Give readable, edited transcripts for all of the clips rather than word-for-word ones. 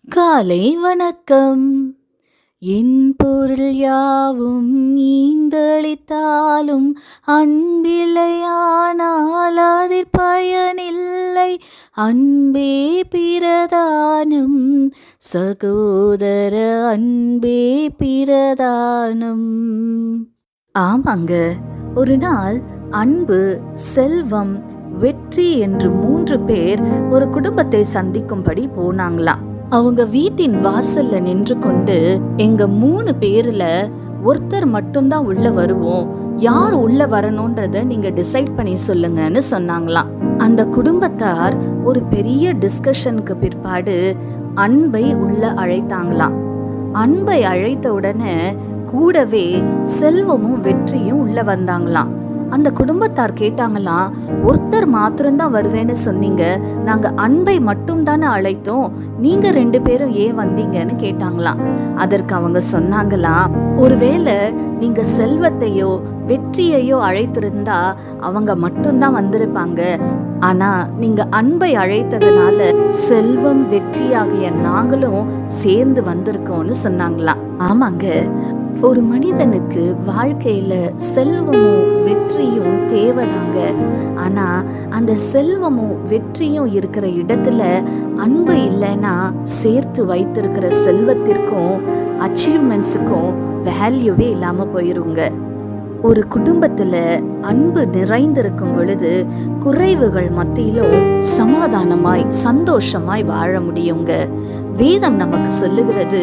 காலை வணக்கம். என் பொருள் யாவும் ஈந்தளித்தாலும் அன்பில்லையானால் அதிற் பயனில்லை. அன்பே பிரதானம் சகோதர, அன்பே பிரதானம். ஆமாங்க, ஒரு நாள் அன்பு, செல்வம், வெற்றி என்று 3 பேர் ஒரு குடும்பத்தை சந்திக்கும்படி போனாங்களாம். அவங்க வீட்டின் வாசல்ல நின்று கொண்டு, எங்க 3 பேர்ல ஒருத்தர் மட்டும்தான் உள்ள வருவோம், யார் உள்ள வரணும்ன்றத நீங்க டிசைட் பண்ணி சொல்லுங்கன்னு சொன்னாங்களாம். அந்த குடும்பத்தார் ஒரு பெரிய டிஸ்கஷனுக்கு பிற்பாடு அன்பை உள்ள அழைத்தாங்களாம். அன்பை அழைத்த உடனே கூடவே செல்வமும் வெற்றியும் உள்ள வந்தாங்களாம். அந்த குடும்பத்தார் கேட்டாங்களாம், ஒருத்தர் மாத்திரம்தான் வருவேன்னு சொன்னீங்க, நாங்க அன்பை மட்டும் தானே அழைத்தோம், நீங்க 2 பேரும் ஏன் வந்தீங்கன்னு கேட்டாங்களாம். அதற்கு அவங்க சொன்னாங்களாம், ஒருவேளை நீங்க செல்வத்தையோ வெற்றியையோ அழைத்திருந்தா அவங்க மட்டும்தான் வந்திருப்பாங்க. ஆனா நீங்க அன்பை அழைத்ததுனால செல்வம் வெற்றியாகிய நாங்களும் சேர்ந்து வந்திருக்கோம்னு சொன்னாங்களாம். ஆமாங்க, ஒரு மனிதனுக்கு வாழ்க்கையில செல்வமும் வெற்றியும் தேவைதாங்க. ஆனா அந்த செல்வமும் வெற்றியும் இருக்கிற இடத்துல அன்பு இல்லைன்னா சேர்த்து வைத்திருக்கிற செல்வத்திற்கும் அச்சீவ்மெண்ட்ஸுக்கும் வேல்யூவே இல்லாம போயிருங்க. ஒரு குடும்பத்துல அன்பு நிறைந்திருக்கும் பொழுது குறைவுகள் மத்தியிலும் சமாதானமாய் சந்தோஷமாய் வாழ முடியுங்க. வேதம் நமக்கு சொல்லுகிறது,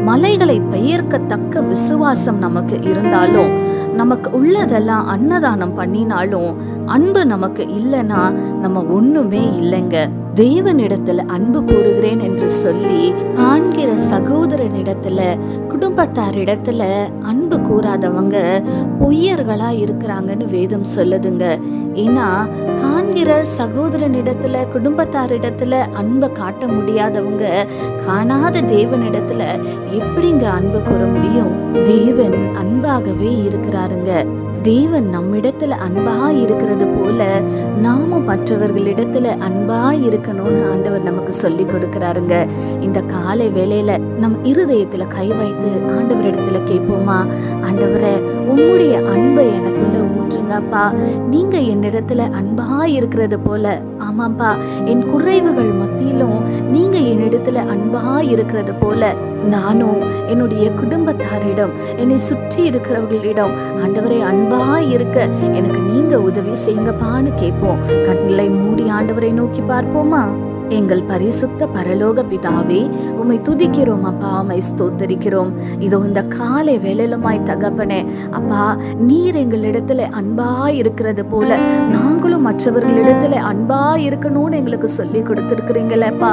மலைகளை பெயர்க்கத்தக்க விசுவாசம் நமக்கு இருந்தாலும், நமக்கு உள்ளதெல்லாம் அன்னதானம் பண்ணினாலும் அன்பு நமக்கு இல்லைன்னா நம்ம ஒண்ணுமே இல்லைங்க. தேவனிடத்துல அன்பு கூறுகிறேன் என்று சொல்லி காண்கிற சகோதரனிடத்துல, குடும்பத்தாரிடத்துல அன்பு கூறாதவங்க பொய்யர்களா இருக்கிறாங்கன்னு வேதம் சொல்லுதுங்க. ஏன்னா காண்கிற சகோதரனிடத்துல, குடும்பத்தாரிடத்துல அன்பை காட்ட முடியாதவங்க காணாத தேவனிடத்துல எப்படிங்க அன்பு கூற முடியும்? தேவன் அன்பாகவே இருக்கிறாருங்க. தேவன் நம்மிடத்துல அன்பா இருக்கிறது போல நாமும் மற்றவர்களிடத்துல அன்பா இருக்கணும்னு ஆண்டவர் நமக்கு சொல்லி கொடுக்கிறாருங்க. இந்த காலை வேளையில நம் இருதயத்துல கை வைத்து ஆண்டவரிடத்துல கேட்போமா, ஆண்டவரே உம்முடைய அன்பை எனக்குள்ள ஊற்றுங்கப்பா, நீங்க என்னிடத்துல அன்பா இருக்கிறது போல, ஆமாப்பா என் குறைவுகள் மத்தியிலும் நீங்க என்னிடத்துல அன்பா இருக்கிறது போல நானும் என்னுடைய குடும்பத்தாரிடம், என்னை சுற்றி இருக்கிறவர்களிடம் ஆண்டவரை அன்பா இருக்க எனக்கு நீங்க உதவி செய்யுங்கப்பான்னு கேட்போம். கண்களை மூடி ஆண்டவரை நோக்கி பார்ப்போமா. எங்கள் பரிசுத்த பரலோக பிதாவே, உம்மை துதிக்கிறோம் அப்பா, உம்மை ஸ்தோத்தரிக்கிறோம். இதோ இந்த காலை வேளையிலுமாய் தகப்பனே அப்பா, நீர் எங்களிடத்துல அன்பா இருக்கிறது போல நாங்களும் மற்றவர்களிடத்துல அன்பா இருக்கணும்னு எங்களுக்கு சொல்லி கொடுத்துருக்கிறீங்களேப்பா.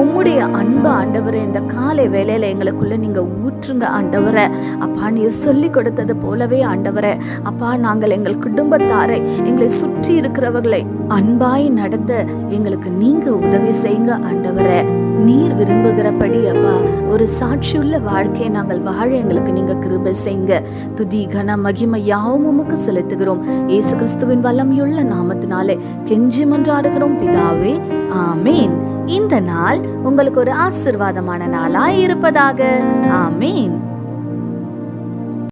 உம்முடைய அன்பு ஆண்டவரை இந்த காலை வேளையில எங்களுக்குள்ள நீங்க ஊற்றுங்க ஆண்டவரை. அப்பா நீர் சொல்லி கொடுத்தது போலவே ஆண்டவரை அப்பா, நாங்கள் எங்கள் குடும்பத்தாரை, எங்களை சுற்றி இருக்கிறவர்களை அன்பாய் நடத்த எங்களுக்கு நீங்க உதவி செய்யுங்க ஆண்டவரே. நீர் விரும்புகிறபடி அப்பா ஒரு சாட்சியுள்ள வாழ்க்கையை நாங்கள் வாழ எங்களுக்கு நீங்க கிருபை செய்யுங்க. துதி கன மகிமை யாவும் உமக்கு செலுத்துகிறோம். இயேசு கிறிஸ்துவின் வல்லமையுள்ள நாமத்தினாலே கெஞ்சி மன்றாடுகிறோம் பிதாவே, ஆமேன். இந்த நாள் உங்களுக்கு ஒரு ஆசீர்வாதமான நாளாய் இருப்பதாக. ஆமேன்.